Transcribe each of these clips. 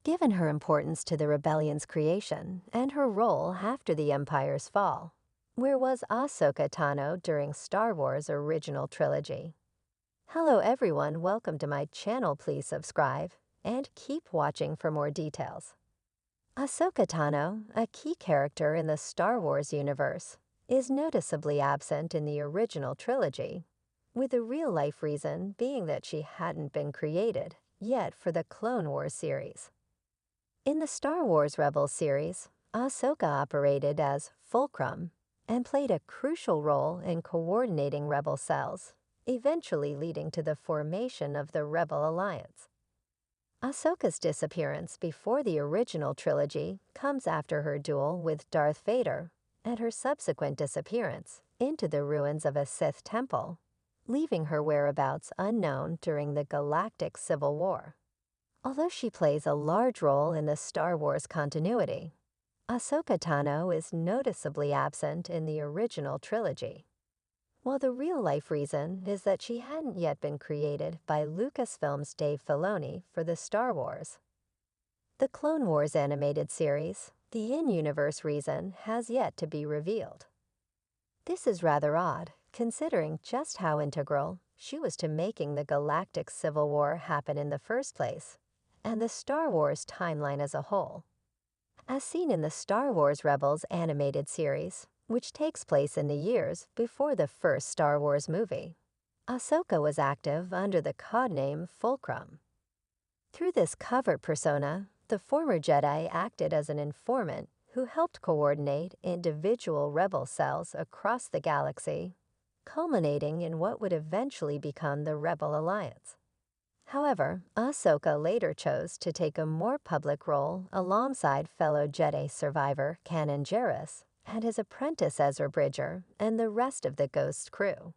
Given her importance to the rebellion's creation and her role after the Empire's fall, where was Ahsoka Tano during Star Wars' original trilogy? Hello everyone, welcome to my channel. Please subscribe and keep watching for more details. Ahsoka Tano, a key character in the Star Wars universe, is noticeably absent in the original trilogy, with the real-life reason being that she hadn't been created yet for the Clone Wars series. In the Star Wars Rebels series, Ahsoka operated as Fulcrum and played a crucial role in coordinating rebel cells, eventually leading to the formation of the Rebel Alliance. Ahsoka's disappearance before the original trilogy comes after her duel with Darth Vader and her subsequent disappearance into the ruins of a Sith temple, leaving her whereabouts unknown during the Galactic Civil War. Although she plays a large role in the Star Wars continuity, Ahsoka Tano is noticeably absent in the original trilogy. While the real-life reason is that she hadn't yet been created by Lucasfilm's Dave Filoni for the Star Wars. The Clone Wars animated series, the in-universe reason has yet to be revealed. This is rather odd, considering just how integral she was to making the Galactic Civil War happen in the first place, and the Star Wars timeline as a whole. As seen in the Star Wars Rebels animated series, which takes place in the years before the first Star Wars movie, Ahsoka was active under the codename Fulcrum. Through this covert persona, the former Jedi acted as an informant who helped coordinate individual rebel cells across the galaxy, culminating in what would eventually become the Rebel Alliance. However, Ahsoka later chose to take a more public role alongside fellow Jedi survivor Kanan Jarrus and his apprentice Ezra Bridger and the rest of the Ghost crew.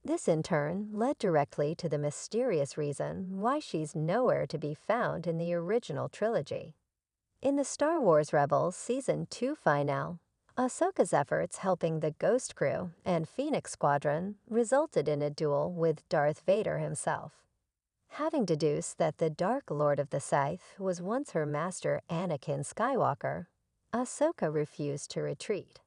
This in turn led directly to the mysterious reason why she's nowhere to be found in the original trilogy. In the Star Wars Rebels Season 2 finale, Ahsoka's efforts helping the Ghost crew and Phoenix Squadron resulted in a duel with Darth Vader himself. Having deduced that the Dark Lord of the Sith was once her master Anakin Skywalker, Ahsoka refused to retreat.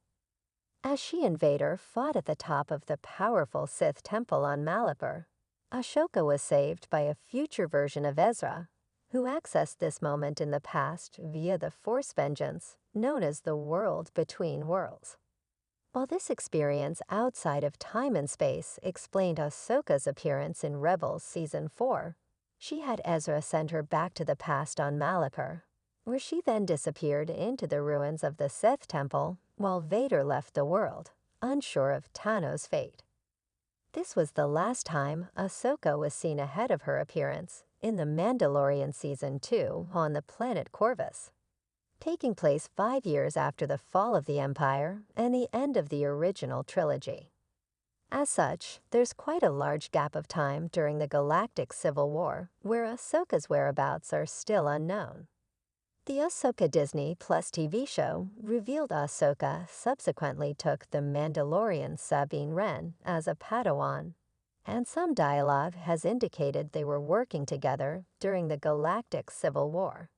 As she and Vader fought at the top of the powerful Sith temple on Malachor, Ahsoka was saved by a future version of Ezra, who accessed this moment in the past via the Force vengeance known as the World Between Worlds. While this experience outside of time and space explained Ahsoka's appearance in Rebels Season 4, she had Ezra send her back to the past on Malachor, where she then disappeared into the ruins of the Sith Temple while Vader left the world, unsure of Tano's fate. This was the last time Ahsoka was seen ahead of her appearance in The Mandalorian Season 2 on the planet Corvus, taking place 5 years after the fall of the Empire and the end of the original trilogy. As such, there's quite a large gap of time during the Galactic Civil War where Ahsoka's whereabouts are still unknown. The Ahsoka Disney Plus TV show revealed Ahsoka subsequently took the Mandalorian Sabine Wren as a Padawan, and some dialogue has indicated they were working together during the Galactic Civil War.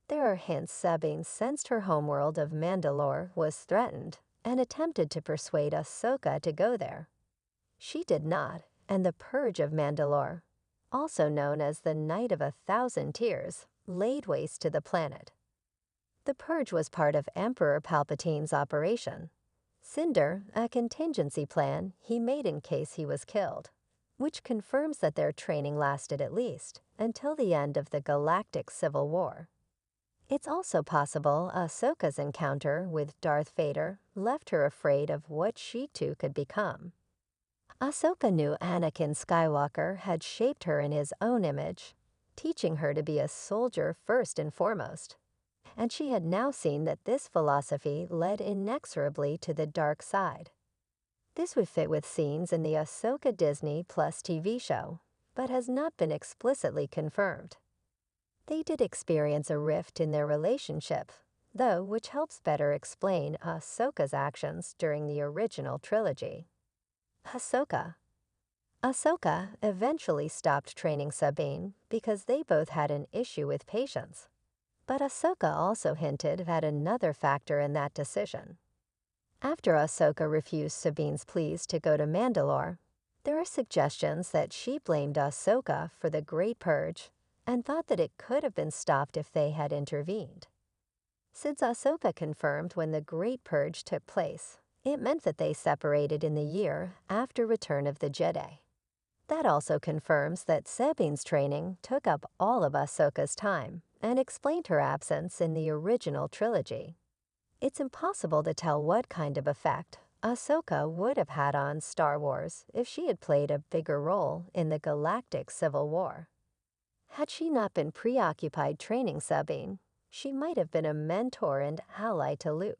There are hints Sabine sensed her homeworld of Mandalore was threatened and attempted to persuade Ahsoka to go there. She did not, and the Purge of Mandalore, also known as the Night of 1,000 Tears, laid waste to the planet. The Purge was part of Emperor Palpatine's operation, Cinder, a contingency plan he made in case he was killed, which confirms that their training lasted at least until the end of the Galactic Civil War. It's also possible Ahsoka's encounter with Darth Vader left her afraid of what she too could become. Ahsoka knew Anakin Skywalker had shaped her in his own image, teaching her to be a soldier first and foremost, and she had now seen that this philosophy led inexorably to the dark side. This would fit with scenes in the Ahsoka Disney Plus TV show, but has not been explicitly confirmed. They did experience a rift in their relationship, though, which helps better explain Ahsoka's actions during the original trilogy. Ahsoka eventually stopped training Sabine because they both had an issue with patience. But Ahsoka also hinted at another factor in that decision. After Ahsoka refused Sabine's pleas to go to Mandalore, there are suggestions that she blamed Ahsoka for the Great Purge and thought that it could have been stopped if they had intervened. Since Ahsoka confirmed when the Great Purge took place, it meant that they separated in the year after Return of the Jedi. That also confirms that Sabine's training took up all of Ahsoka's time and explained her absence in the original trilogy. It's impossible to tell what kind of effect Ahsoka would have had on Star Wars if she had played a bigger role in the Galactic Civil War. Had she not been preoccupied training Sabine, she might have been a mentor and ally to Luke.